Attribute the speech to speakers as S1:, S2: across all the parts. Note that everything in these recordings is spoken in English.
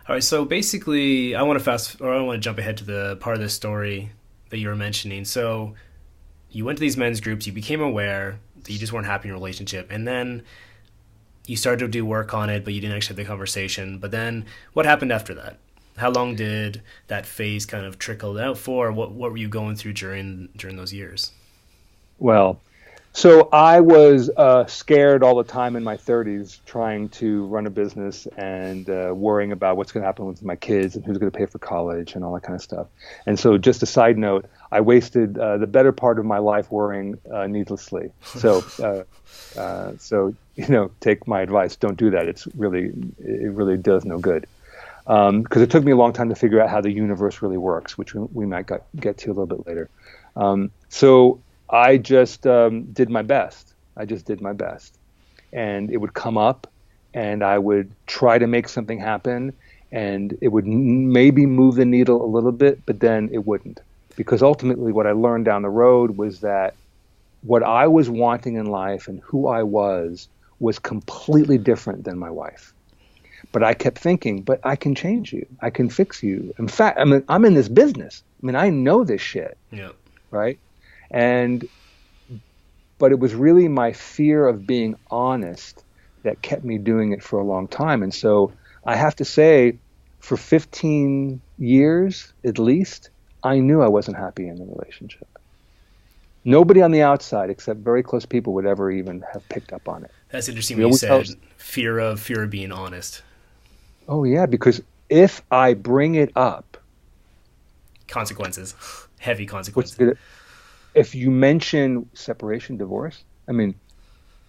S1: All right, so basically, I want to jump ahead to the part of the story that you were mentioning. So you went to these men's groups, you became aware that you just weren't happy in your relationship, and then you started to do work on it, but you didn't actually have the conversation. But then what happened after that? How long did that phase kind of trickle out for? What were you going through during those years?
S2: Well, so I was scared all the time in my 30s trying to run a business and worrying about what's going to happen with my kids and who's going to pay for college and all that kind of stuff. And so just a side note, I wasted the better part of my life worrying needlessly. So take my advice. Don't do that. It really does no good. Because it took me a long time to figure out how the universe really works, which we might get to a little bit later. So I just did my best. I just did my best. And it would come up, and I would try to make something happen, and it would maybe move the needle a little bit, but then it wouldn't. Because ultimately what I learned down the road was that what I was wanting in life and who I was completely different than my wife. But I kept thinking, but I can change you. I can fix you. In fact, I'm in this business. I know this shit.
S1: Yeah.
S2: Right? But it was really my fear of being honest that kept me doing it for a long time. And so I have to say, for 15 years at least, I knew I wasn't happy in the relationship. Nobody on the outside, except very close people, would ever even have picked up on it.
S1: That's interesting when you said fear of being honest.
S2: Oh yeah, because if I bring it up,
S1: consequences, heavy consequences.
S2: If you mention separation, divorce,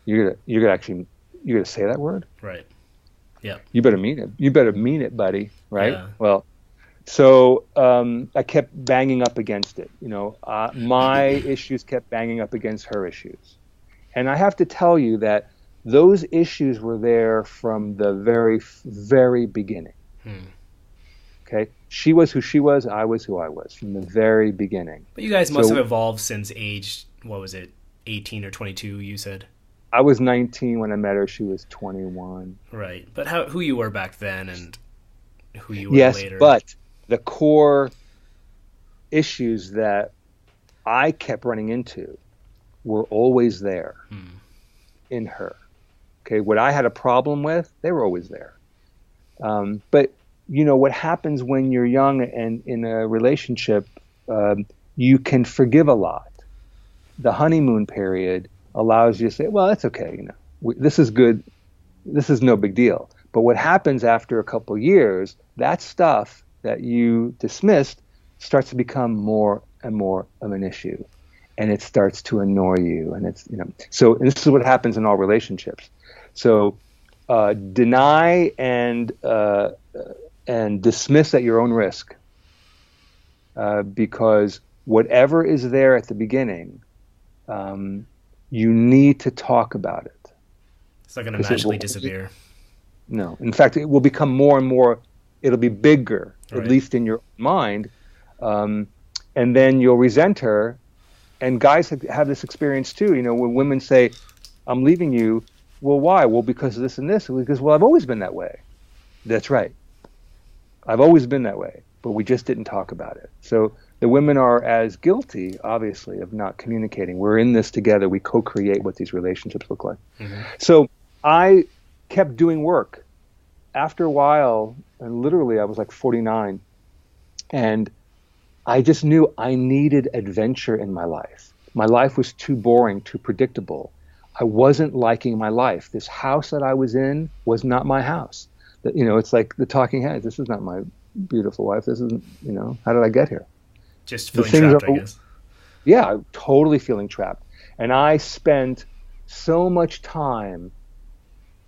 S2: you're gonna say that word,
S1: right? Yeah.
S2: You better mean it. You better mean it, buddy. Right?
S1: Yeah.
S2: Well, so I kept banging up against it. My issues kept banging up against her issues, and I have to tell you that those issues were there from the very, very beginning. Okay? She was who she was, I was who I was from the very beginning.
S1: But you guys must have evolved since age, what was it, 18 or 22, you said?
S2: I was 19 when I met her. She was 21.
S1: Right. But who you were back then and who you were later.
S2: Yes, but the core issues that I kept running into were always there in her. Okay, what I had a problem with, they were always there. But what happens when you're young and in a relationship, you can forgive a lot. The honeymoon period allows you to say, well, that's okay. This is good. This is no big deal. But what happens after a couple of years, that stuff that you dismissed starts to become more and more of an issue. And it starts to annoy you. And so this is what happens in all relationships. So deny and dismiss at your own risk, because whatever is there at the beginning, you need to talk about it.
S1: It's not going to magically disappear.
S2: No. In fact, it will become more and more, it'll be bigger,
S1: right,
S2: at least in your mind. And then you'll resent her. And guys have this experience too. When women say, I'm leaving you, well, why? Well, because of this and this. Because, well, I've always been that way. That's right. I've always been that way, but we just didn't talk about it. So the women are as guilty, obviously, of not communicating. We're in this together. We co-create what these relationships look like. Mm-hmm. So I kept doing work. After a while, and literally I was like 49, and I just knew I needed adventure in my life. My life was too boring, too predictable. I wasn't liking my life. This house that I was in was not my house. It's like the talking heads. This is not my beautiful wife. This isn't, how did I get here?
S1: Just feeling trapped, I guess.
S2: Yeah, I'm totally feeling trapped. And I spent so much time,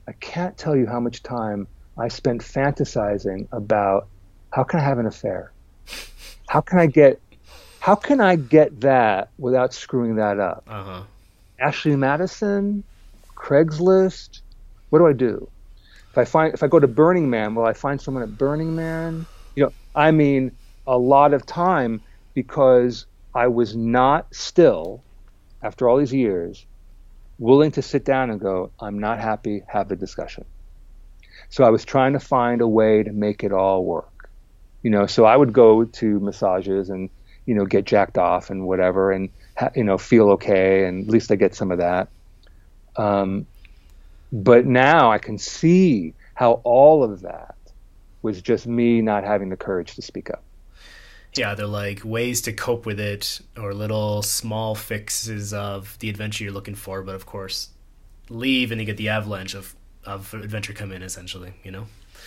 S2: I can't tell you how much time I spent fantasizing about how can I have an affair? How can I get that without screwing that up?
S1: Uh-huh.
S2: Ashley Madison, Craigslist, what do I do? If I go to Burning Man, will I find someone at Burning Man? A lot of time, because I was not still, after all these years, willing to sit down and go, I'm not happy, have a discussion. So I was trying to find a way to make it all work. So I would go to massages and, get jacked off and whatever and, feel okay. And at least I get some of that. But now I can see how all of that was just me not having the courage to speak up.
S1: Yeah, they're like ways to cope with it, or little small fixes of the adventure you're looking for, but of course leave and you get the avalanche of adventure come in, essentially,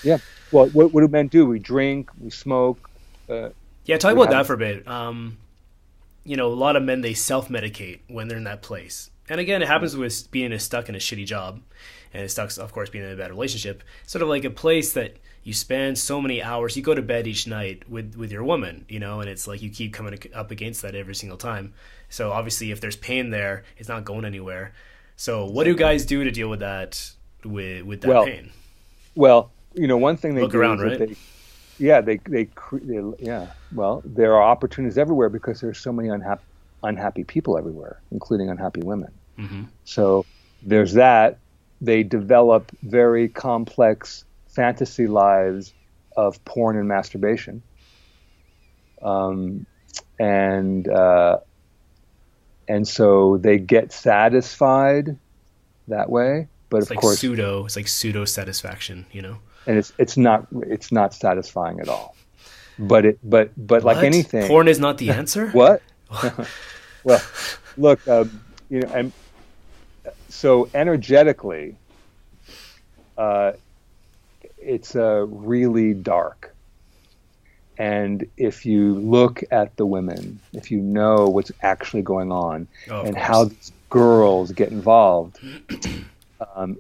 S2: Yeah. Well, what do men do? We drink, we smoke.
S1: Yeah, talk about that for a bit. A lot of men, they self-medicate when they're in that place. And again, it happens with being stuck in a shitty job, and it's stuck, of course, being in a bad relationship. Sort of like a place that you spend so many hours. You go to bed each night with your woman, and it's like you keep coming up against that every single time. So obviously, if there's pain there, it's not going anywhere. So what do guys do to deal with that with that pain?
S2: Well, one thing they
S1: look
S2: do
S1: around,
S2: is
S1: right?
S2: Well, there are opportunities everywhere because there's so many unhappy people everywhere, including unhappy women.
S1: Mm-hmm.
S2: So there's that. They develop very complex fantasy lives of porn and masturbation. And so they get satisfied that way. But
S1: it's
S2: of
S1: like
S2: course,
S1: it's like pseudo satisfaction,
S2: and it's not satisfying at all. But like anything,
S1: porn is not the answer.
S2: What? Well, look, and so energetically, it's really dark. And if you look at the women, if you know what's actually going on and how these girls get involved,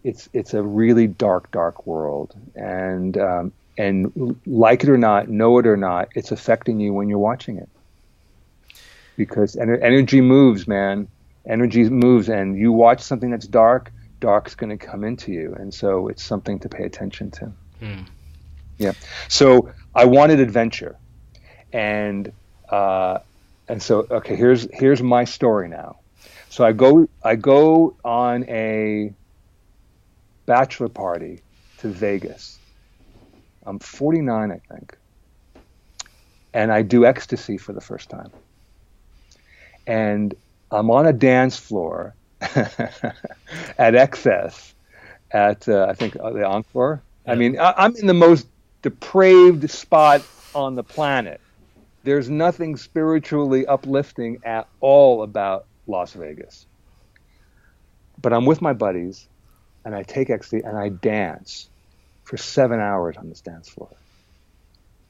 S2: it's a really dark world. And like it or not, know it or not, it's affecting you when you're watching it. Because energy moves, man. Energy moves, and you watch something that's dark's going to come into you, and so it's something to pay attention to. Yeah. So I wanted adventure, and so okay, here's my story now. So I go on a bachelor party to Vegas. I'm 49, I think, and I do ecstasy for the first time. And I'm on a dance floor at Excess at, I think, the Encore. Yeah. I mean, I'm in the most depraved spot on the planet. There's nothing spiritually uplifting at all about Las Vegas. But I'm with my buddies, and I take ecstasy, and I dance for 7 hours on this dance floor.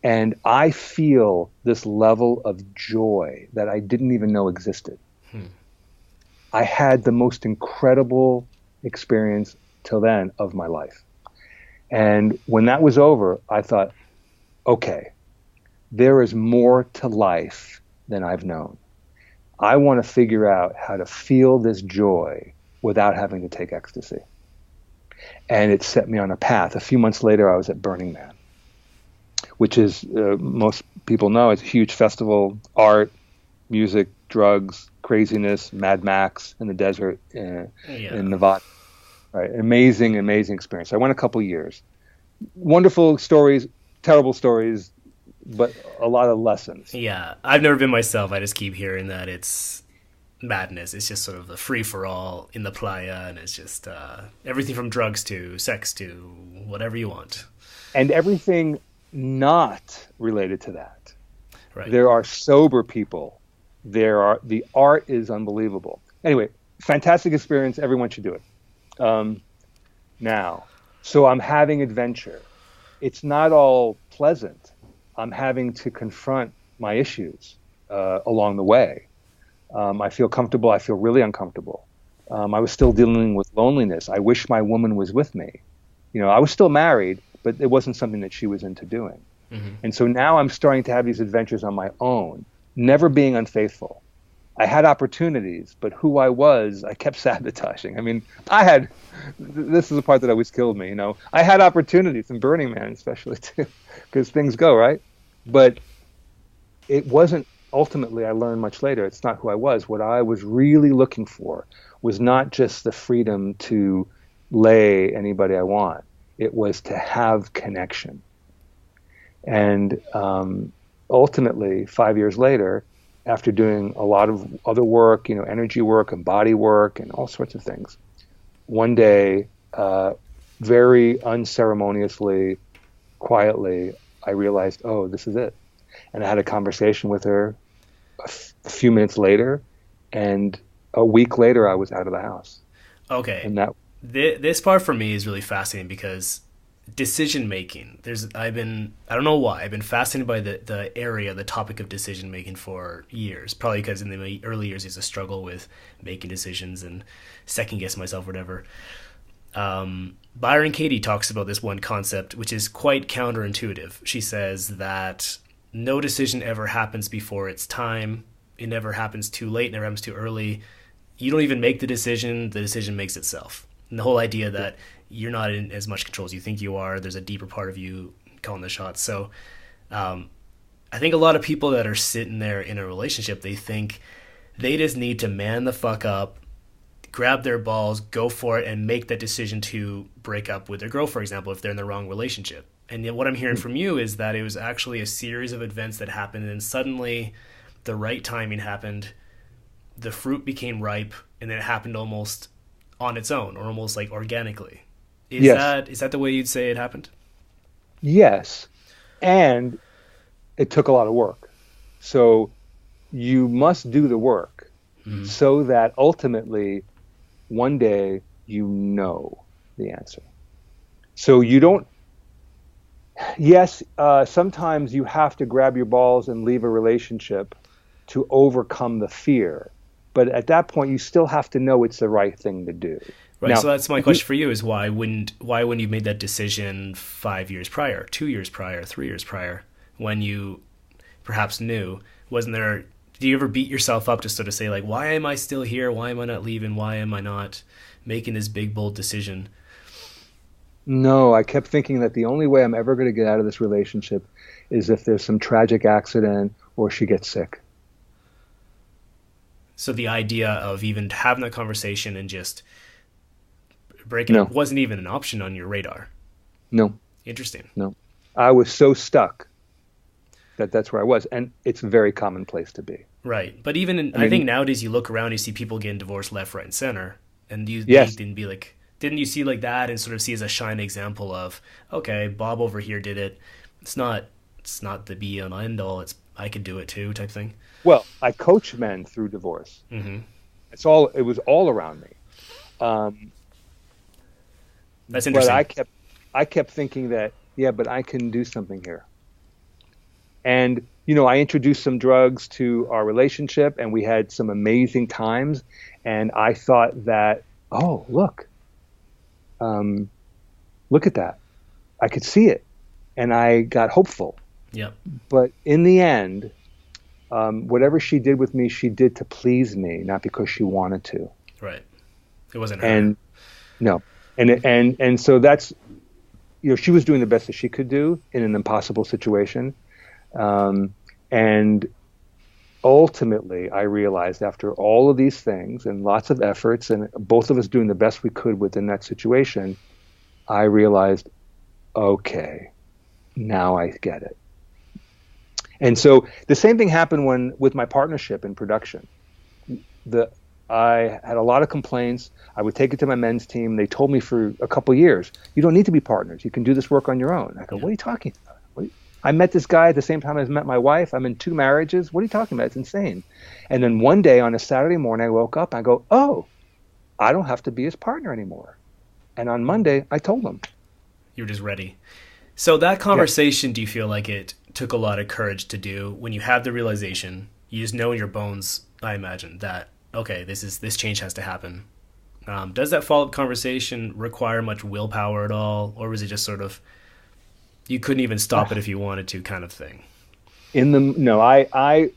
S2: And I feel this level of joy that I didn't even know existed. I had the most incredible experience till then of my life. And when that was over, I thought, okay, there is more to life than I've known. I want to figure out how to feel this joy without having to take ecstasy. And it set me on a path. A few months later, I was at Burning Man, which is, most people know, it's a huge festival, art, music, drugs, craziness, Mad Max in the desert in Nevada. Right, amazing experience. I went a couple years. Wonderful stories, terrible stories, but a lot of lessons.
S1: Yeah, I've never been myself. I just keep hearing that it's madness. It's just sort of a free-for-all in the playa, and it's just everything from drugs to sex to whatever you want.
S2: And everything not related to that.
S1: Right.
S2: There are sober people. The art is unbelievable. Anyway, fantastic experience. Everyone should do it. Now, so I'm having adventure. It's not all pleasant. I'm having to confront my issues along the way. I feel comfortable. I feel really uncomfortable. I was still dealing with loneliness. I wish my woman was with me. I was still married, but it wasn't something that she was into doing. Mm-hmm. And so now I'm starting to have these adventures on my own, never being unfaithful. I had opportunities, but who I was, I kept sabotaging. I mean, this is the part that always killed me, I had opportunities in Burning Man especially too, because things go, right? But it wasn't, ultimately I learned much later, it's not who I was. What I was really looking for was not just the freedom to lay anybody I want. It was to have connection. And ultimately, 5 years later, after doing a lot of other work, energy work and body work and all sorts of things, one day, very unceremoniously, quietly, I realized, oh, this is it. And I had a conversation with her a few minutes later, and a week later, I was out of the house.
S1: Okay.
S2: And that
S1: this part for me is really fascinating because decision making. I don't know why, I've been fascinated by the topic of decision making for years. Probably because in the early years, there's a struggle with making decisions and second guess myself, whatever. Byron Katie talks about this one concept, which is quite counterintuitive. She says that no decision ever happens before its time. It never happens too late, never happens too early. You don't even make the decision makes itself. And the whole idea that you're not in as much control as you think you are, there's a deeper part of you calling the shots. So I think a lot of people that are sitting there in a relationship, they think they just need to man the fuck up, grab their balls, go for it, and make that decision to break up with their girl, for example, if they're in the wrong relationship. And yet what I'm hearing from you is that it was actually a series of events that happened, and suddenly the right timing happened, the fruit became ripe, and then it happened almost on its own, or almost like organically. Is that the way you'd say it happened?
S2: Yes. And it took a lot of work. So you must do the work so that ultimately one day you know the answer. So you don't, sometimes you have to grab your balls and leave a relationship to overcome the fear. But at that point, you still have to know it's the right thing to do.
S1: Right.
S2: Now,
S1: so that's my question for you: is why wouldn't you made that decision 5 years prior, 2 years prior, 3 years prior, when you perhaps knew? Wasn't there? Do you ever beat yourself up to sort of say like, why am I still here? Why am I not leaving? Why am I not making this big bold decision?
S2: No, I kept thinking that the only way I'm ever going to get out of this relationship is if there's some tragic accident or she gets sick.
S1: So the idea of even having that conversation and just breaking up wasn't even an option on your radar.
S2: No.
S1: Interesting.
S2: No. I was so stuck that's where I was. And it's a very common place to be.
S1: Right. But even I think nowadays you look around, you see people getting divorced left, right, and center. And you didn't you see like that and sort of see as a shining example of, okay, Bob over here did it. It's not the be all and end all. I could do it too type thing.
S2: Well, I coach men through divorce.
S1: Mm-hmm.
S2: It was all around me.
S1: That's interesting.
S2: But I kept thinking that, but I can do something here. And, I introduced some drugs to our relationship and we had some amazing times. And I thought that, oh, look at that. I could see it. And I got hopeful.
S1: Yeah.
S2: But in the end, whatever she did with me, she did to please me, not because she wanted to.
S1: Right. It wasn't her.
S2: And no. And so that's, she was doing the best that she could do in an impossible situation. And ultimately, I realized after all of these things and lots of efforts and both of us doing the best we could within that situation, I realized, okay, now I get it. And so the same thing happened with my partnership in production. I had a lot of complaints. I would take it to my men's team. They told me for a couple of years, you don't need to be partners. You can do this work on your own. I go, What are you talking about? I met this guy at the same time I met my wife. I'm in 2 marriages. What are you talking about? It's insane. And then one day on a Saturday morning, I woke up. I go, oh, I don't have to be his partner anymore. And on Monday, I told him.
S1: You were just ready. So that conversation, do you feel like it took a lot of courage to do when you have the realization, you just know in your bones, I imagine, that, okay, this change has to happen. Does that follow-up conversation require much willpower at all? Or was it just sort of, you couldn't even stop it if you wanted to kind of thing?
S2: The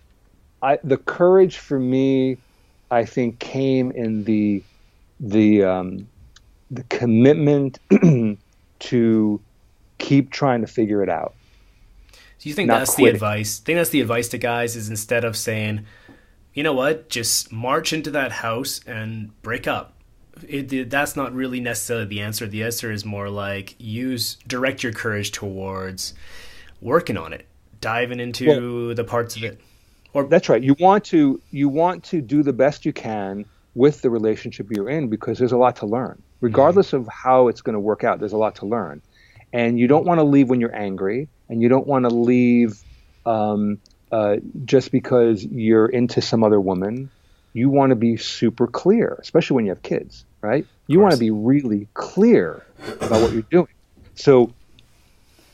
S2: courage for me, I think, came in the commitment to keep trying to figure it out.
S1: So you think that's the advice? Think that's the advice to guys is instead of saying, you know what, just march into that house and break up. that's not really necessarily the answer. The answer is more like direct your courage towards working on it, diving into the parts of it. Or
S2: that's right. You want to do the best you can with the relationship you're in, because there's a lot to learn. Regardless of how it's going to work out, there's a lot to learn. And you don't want to leave when you're angry, and you don't want to leave just because you're into some other woman. You want to be super clear, especially when you have kids, right? You want to be really clear about what you're doing. So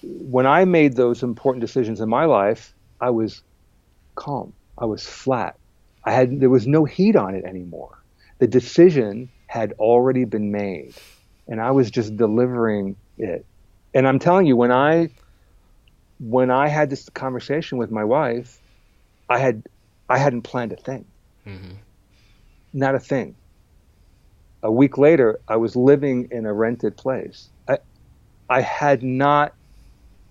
S2: when I made those important decisions in my life, I was calm. I was flat. There was no heat on it anymore. The decision had already been made, and I was just delivering it. And I'm telling you, when I had this conversation with my wife, I hadn't planned a thing. Mm-hmm. Not a thing. A week later, I was living in a rented place. I had not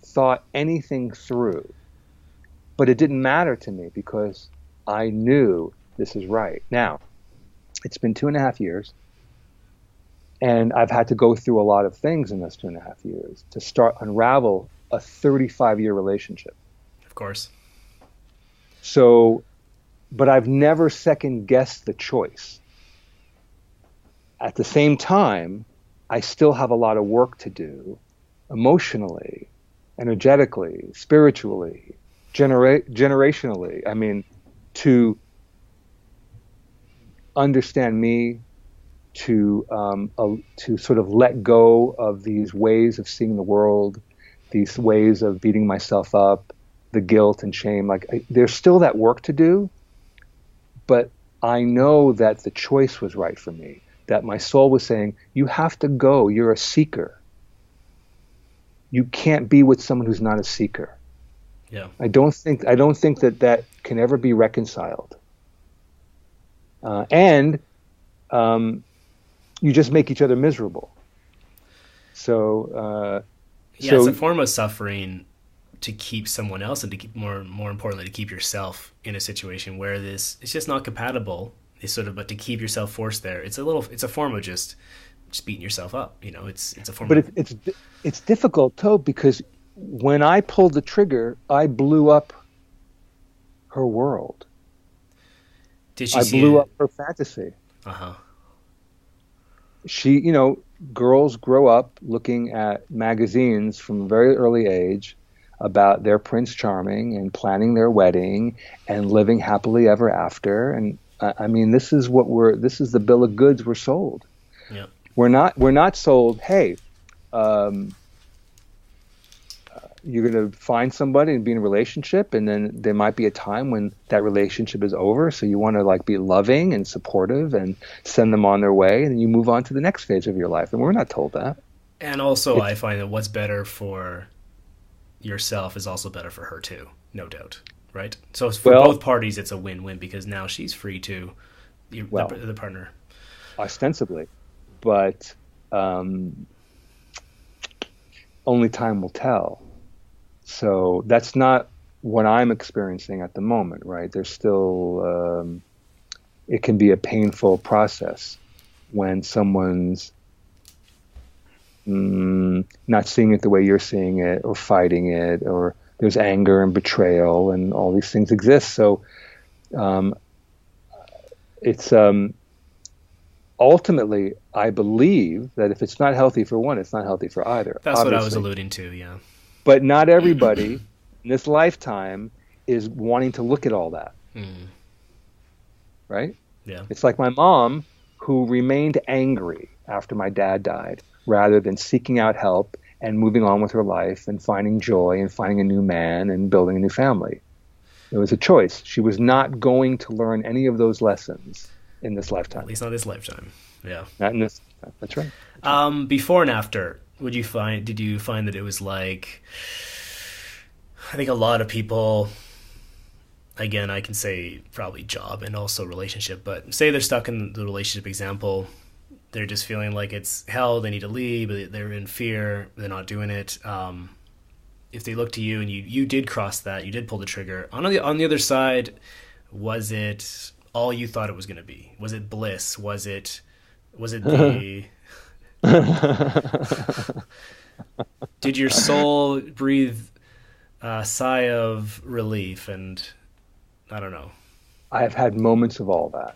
S2: thought anything through, but it didn't matter to me because I knew this is right. Now, it's been 2.5 years, and I've had to go through a lot of things in those 2.5 years to unravel a 35-year relationship.
S1: Of course.
S2: So, but I've never second-guessed the choice. At the same time, I still have a lot of work to do emotionally, energetically, spiritually, generationally. I mean, to understand me, to sort of let go of these ways of seeing the world, these ways of beating myself up, the guilt and shame. There's still that work to do, but I know that the choice was right for me, that my soul was saying, you have to go, you're a seeker. You can't be with someone who's not a seeker.
S1: Yeah.
S2: I don't think that can ever be reconciled. And you just make each other miserable. So
S1: it's a form of suffering to keep someone else, and to keep more importantly to keep yourself in a situation where it's just not compatible. But to keep yourself forced there, it's a form of just beating yourself up. It's a form.
S2: But it's difficult too, because when I pulled the trigger, I blew up her world.
S1: Did she?
S2: I blew up her fantasy.
S1: Uh-huh.
S2: She, girls grow up looking at magazines from a very early age about their Prince Charming and planning their wedding and living happily ever after. And I mean, this is the bill of goods we're sold.
S1: Yeah.
S2: We're not sold, hey, you're going to find somebody and be in a relationship, and then there might be a time when that relationship is over, so you want to be loving and supportive and send them on their way, and you move on to the next phase of your life. And we're not told that.
S1: And also, I find that what's better for yourself is also better for her too, no doubt, right? So for both parties, it's a win-win, because now she's free to the partner.
S2: Ostensibly, but only time will tell. So that's not what I'm experiencing at the moment, right? There's still, it can be a painful process when someone's not seeing it the way you're seeing it, or fighting it, or there's anger and betrayal, and all these things exist. So it's ultimately, I believe that if it's not healthy for one, it's not healthy for either.
S1: That's obviously what I was alluding to, yeah.
S2: But not everybody in this lifetime is wanting to look at all that. Right?
S1: Yeah.
S2: It's like my mom, who remained angry after my dad died, rather than seeking out help and moving on with her life and finding joy and finding a new man and building a new family. It was a choice. She was not going to learn any of those lessons in this lifetime.
S1: At least not this lifetime. Yeah.
S2: Not in this. That's right.
S1: Before and after, did you find that it was like, I think a lot of people, again, I can say probably job and also relationship, but say they're stuck in the relationship example, they're just feeling like it's hell, they need to leave, they're in fear, they're not doing it. If they look to you and you did cross that, you did pull the trigger, on the other side, was it all you thought it was going to be? Was it bliss? Was it Was it the did your soul breathe a sigh of relief? And I don't know.
S2: I have had moments of all that,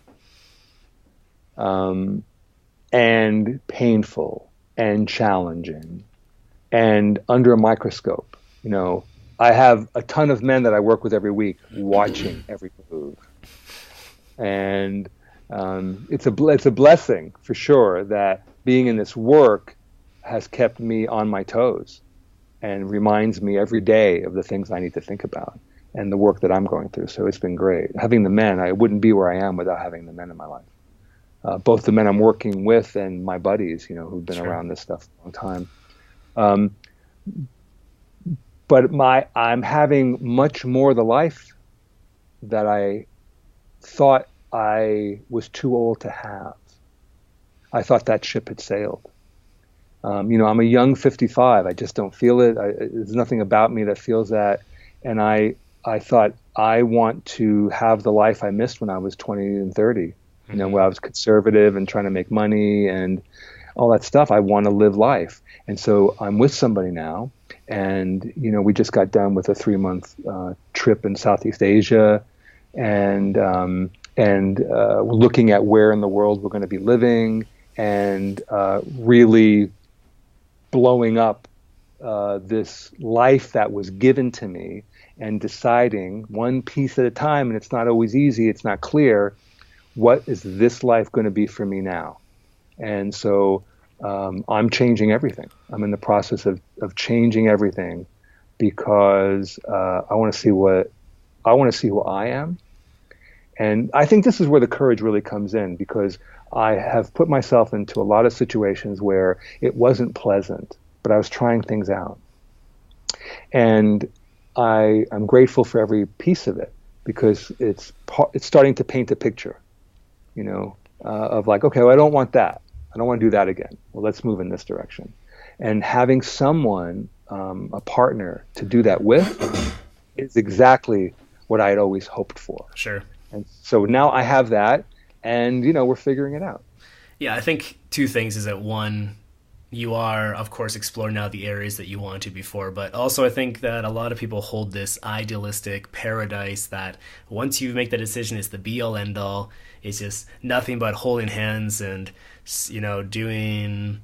S2: and painful and challenging and under a microscope. I have a ton of men that I work with every week watching every move. And it's a blessing for sure that being in this work has kept me on my toes and reminds me every day of the things I need to think about and the work that I'm going through. So it's been great. Having the men, I wouldn't be where I am without having the men in my life. Both the men I'm working with and my buddies, who've been around this stuff a long time. But I'm having much more the life that I thought I was too old to have. I thought that ship had sailed. I'm a young 55. I just don't feel it. There's nothing about me that feels that. And I thought I want to have the life I missed when I was 20 and 30. Where I was conservative and trying to make money and all that stuff. I want to live life. And so I'm with somebody now. And, we just got done with a 3-month trip in Southeast Asia and looking at where in the world we're going to be living and really blowing up this life that was given to me and deciding one piece at a time. And it's not always easy. It's not clear. What is this life going to be for me now? And so I'm changing everything. I'm in the process of changing everything because I want to see who I am. And I think this is where the courage really comes in, because I have put myself into a lot of situations where it wasn't pleasant, but I was trying things out. And I'm grateful for every piece of it because it's starting to paint a picture, of like, okay, well, I don't want that. I don't want to do that again. Well, let's move in this direction. And having someone, a partner to do that with is exactly what I had always hoped for.
S1: Sure.
S2: And so now I have that and, we're figuring it out.
S1: Yeah, I think two things is that one, you are, of course, exploring now the areas that you wanted to before, but also I think that a lot of people hold this idealistic paradise that once you make the decision, it's the be-all, end-all. It's just nothing but holding hands and, doing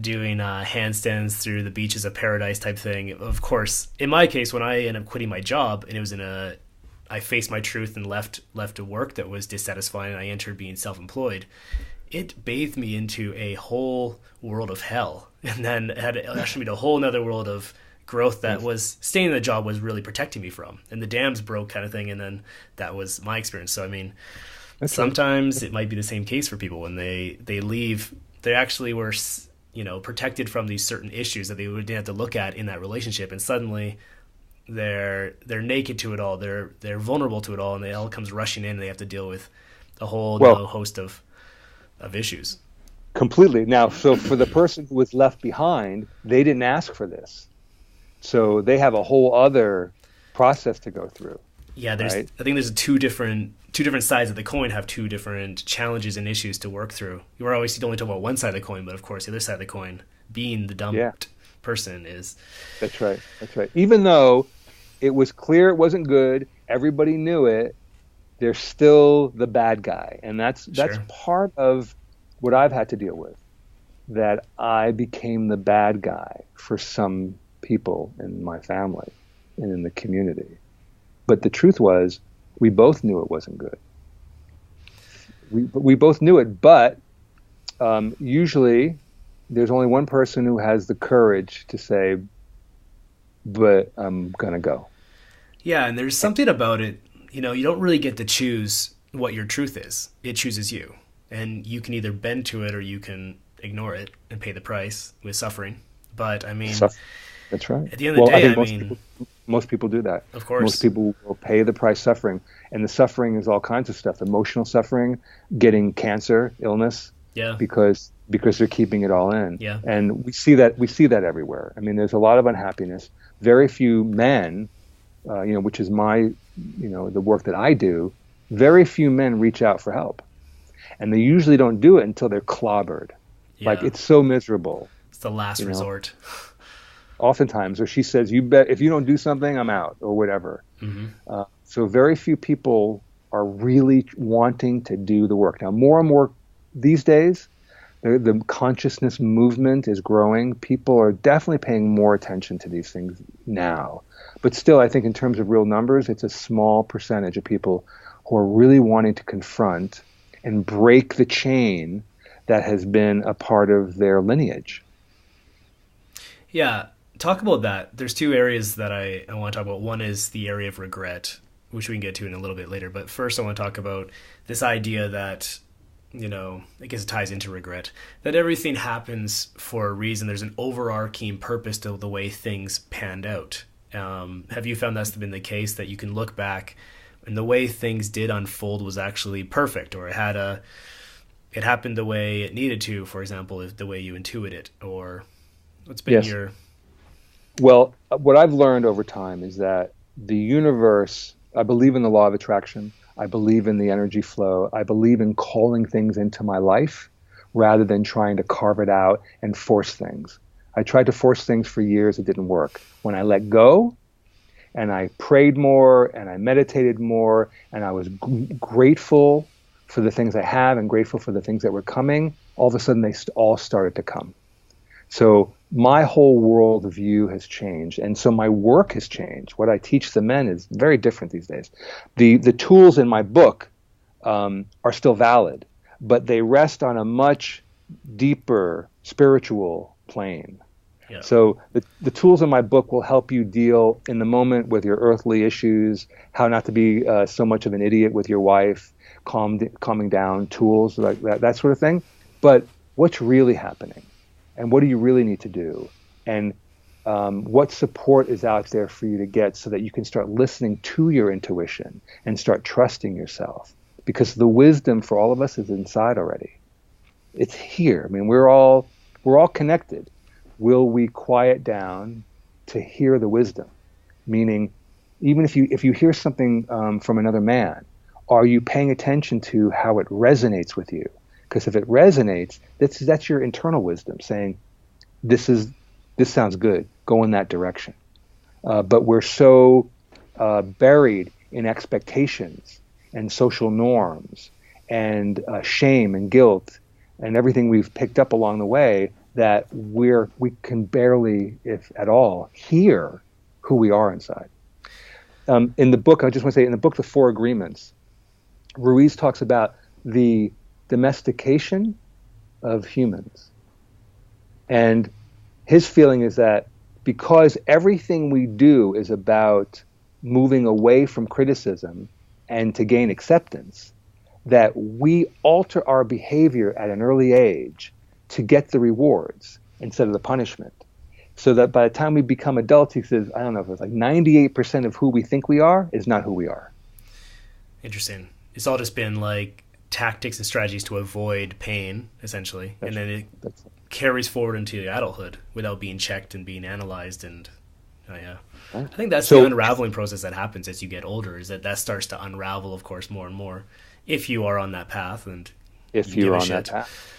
S1: handstands through the beaches of paradise type thing. Of course, in my case, when I ended up quitting my job and it was I faced my truth and left a work that was dissatisfying and I entered being self-employed, it bathed me into a whole world of hell, and then had ushered me to a whole other world of growth that was staying in the job was really protecting me from, and the dams broke kind of thing. And then that was my experience. So I mean, sometimes it might be the same case for people when they leave. They actually were protected from these certain issues that they didn't have to look at in that relationship, and suddenly they're naked to it all. They're vulnerable to it all, and it all comes rushing in, and they have to deal with a whole host of issues.
S2: Completely. Now, so for the person who was left behind, they didn't ask for this. So they have a whole other process to go through.
S1: Yeah, I think there's two different sides of the coin have two different challenges and issues to work through. You are always only talking about one side of the coin, but of course the other side of the coin, being the dumped person, is.
S2: That's right. Even though it was clear it wasn't good, everybody knew it, they're still the bad guy. And that's part of what I've had to deal with, that I became the bad guy for some people in my family and in the community. But the truth was, we both knew it wasn't good. We both knew it, but usually there's only one person who has the courage to say, but I'm going to go.
S1: Yeah, and there's something about it, you don't really get to choose what your truth is. It chooses you. And you can either bend to it or you can ignore it and pay the price with suffering. But, I mean...
S2: That's right.
S1: At the end of the day,
S2: most people do that.
S1: Of course.
S2: Most people will pay the price suffering. And the suffering is all kinds of stuff. Emotional suffering, getting cancer, illness.
S1: Yeah.
S2: Because they're keeping it all in.
S1: Yeah.
S2: And we see that everywhere. I mean, there's a lot of unhappiness. Very few men, which is the work that I do, very few men reach out for help. And they usually don't do it until they're clobbered. Like,
S1: Yeah.
S2: it's so miserable,
S1: It's the last
S2: you know,
S1: resort.
S2: oftentimes. Or she says, "You bet, if you don't do something, I'm out," or whatever.
S1: Hmm.
S2: So very few people are really wanting to do the work. Now, more and more these days, the consciousness movement is growing. People are definitely paying more attention to these things now. But still, I think in terms of real numbers, it's a small percentage of people who are really wanting to confront and break the chain that has been a part of their lineage.
S1: Yeah. Talk about that. There's two areas that I want to talk about. One is the area of regret, which we can get to in a little bit later. But first, I want to talk about this idea that, I guess it ties into regret, that everything happens for a reason. There's an overarching purpose to the way things panned out. Have you found that's been the case, that you can look back and the way things did unfold was actually perfect, or it happened the way it needed to, for example, if the way you intuit it, or what's been
S2: Yes.
S1: your...
S2: Well, what I've learned over time is that the universe, I believe in the law of attraction. I believe in the energy flow. I believe in calling things into my life rather than trying to carve it out and force things. I tried to force things for years. It didn't work. When I let go and I prayed more and I meditated more and I was grateful for the things I have and grateful for the things that were coming, all of a sudden they all started to come. So my whole world view has changed, and so my work has changed. What I teach the men is very different these days. The tools in my book are still valid, but they rest on a much deeper spiritual plane.
S1: Yeah.
S2: So the tools in my book will help you deal in the moment with your earthly issues, how not to be so much of an idiot with your wife, calming down, tools like that sort of thing. But what's really happening? And what do you really need to do? And what support is out there for you to get so that you can start listening to your intuition and start trusting yourself? Because the wisdom for all of us is inside already. It's here. I mean, we're all connected. Will we quiet down to hear the wisdom? Meaning, even if you hear something from another man, are you paying attention to how it resonates with you? Because if it resonates, that's your internal wisdom saying, this sounds good, go in that direction. But we're so buried in expectations and social norms and shame and guilt and everything we've picked up along the way that we can barely, if at all, hear who we are inside. In the book, I just want to say, in the book, The Four Agreements, Ruiz talks about the domestication of humans. And his feeling is that because everything we do is about moving away from criticism and to gain acceptance, that we alter our behavior at an early age to get the rewards instead of the punishment. So that by the time we become adults, he says, I don't know if it's like 98% of who we think we are is not who we are.
S1: Interesting. It's all just been like tactics and strategies to avoid pain, essentially. And then it carries forward into adulthood without being checked and being analyzed. And yeah. Right. I think that's the unraveling process that happens as you get older, is that starts to unravel, of course, more and more, if you are on that path. And
S2: if you're on that path.